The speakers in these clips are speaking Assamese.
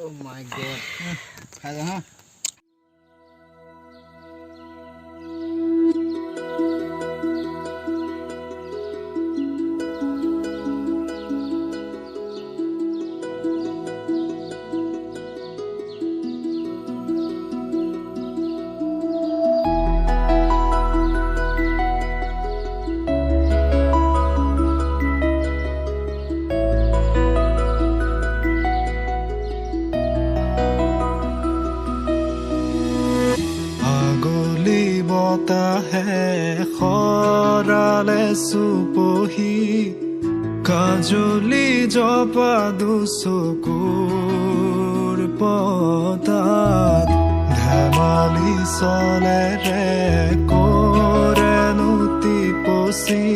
Oh my god. Khai ra ha. খৰালে সুপহি কাজলি জপা দুচকুৰ পতাত ধেমালি চলেৰে কৰে নুতি পচি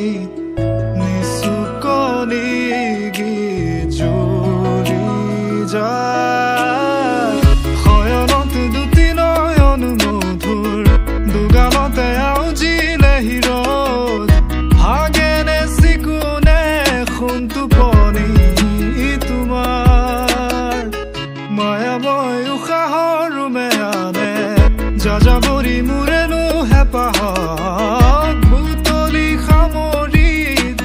নিচুকনি গিজুৰি যায় শয়নত দুটি নয়ন মধুৰ দুগালতে আউজিলে হিৰদ হাগেনে চিকুনে সোণটো পনি তোমাৰ মায়াময় উশাহৰ মেয়ানে যাযাবৰী মোৰেনো হেঁপাহত বুটলি সামৰি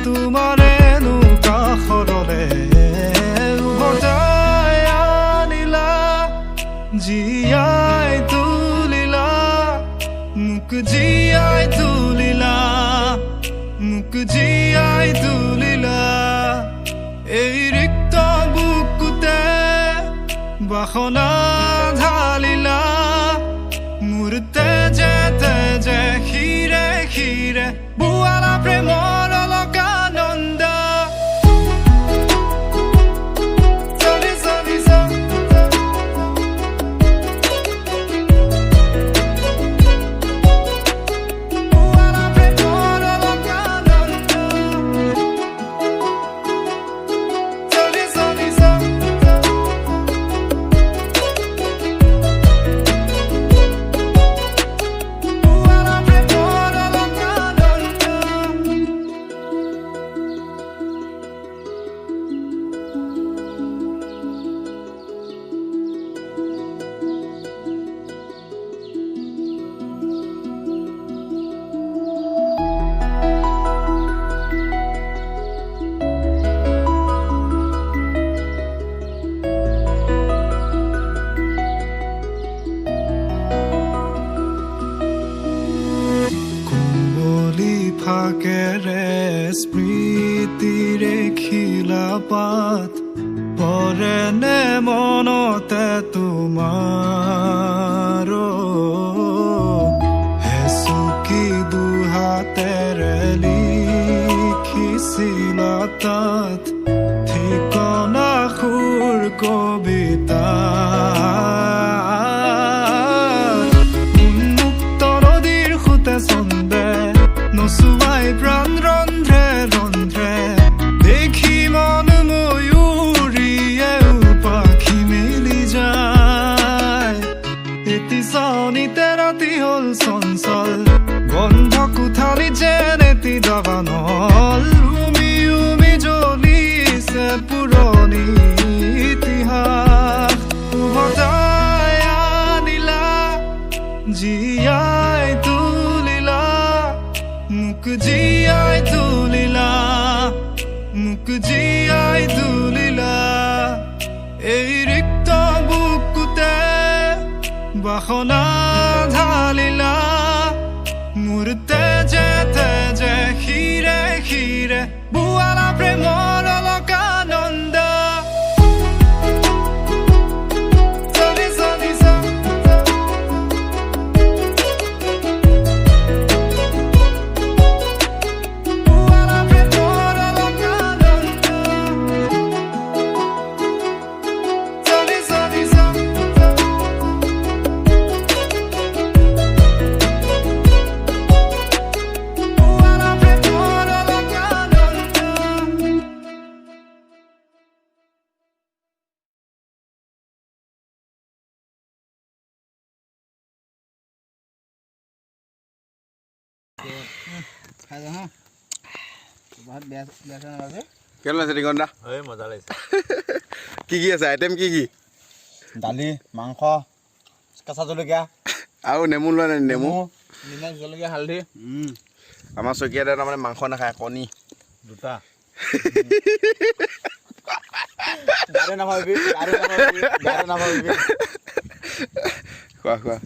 তোমাৰেনো কাষৰলে উভতাই আনিলা জীয়াই তুলিলা মোক জীয়াই তুলিলা মোক জীয়াই তুলিলা এই ৰিক্ত বুকুতে বাসনা ঢালিলা মোৰ তেজে তেজে শিৰে শিৰে বুৱালা প্ৰেমৰ অলকানন্দ ফাকেৰে স্মৃতিৰে খিলা পাত পৰেনে মনতে তোমাৰ হেচুকি দুহাতেৰে লিখিছিলা তাত ঠিকনা সুৰ কবিতা উন্মুক্ত নদীৰ সুতে চন্দে নচুৱাই প্ৰাণ ৰন্ধ্ৰে ৰন্ধ্ৰে দেখি মন ময়ূৰীয়ে পাখি মেলি যায় এটি চাউনিতে ৰাতি হ'ল চঞ্চল বন্ধ কোঠালি যেন এটি দাবানল উমি উমি জ্বলিছে পুৰণি ইতিহাস উভতাই আনিলা জীয়াই তুলিলা মোক জীয়াই তুলিলা মোক জীয়াই তুলিলা এই ৰিক্ত বুকুতে বাসনা ঢালিলা মোৰ তেজে তেজে শিৰে শিৰে বুৱালা প্ৰেমৰ Alakananda Khai ra ha. Bahut biasa na babe. কেমন আছে টিকনদা? এই মজা লাগিছে কি কি আছে আইটেম কি কি? দালি মাংস কেঁচা জলকীয়া আৰু নেমু লোৱা নাই নেমু নিমখ জলকীয়া হালধি আমাৰ শইকীয়াতে তাৰমানে মাংস নাখায় কণী দুটা গাড়ী নাভাবিবি খোৱা খোৱা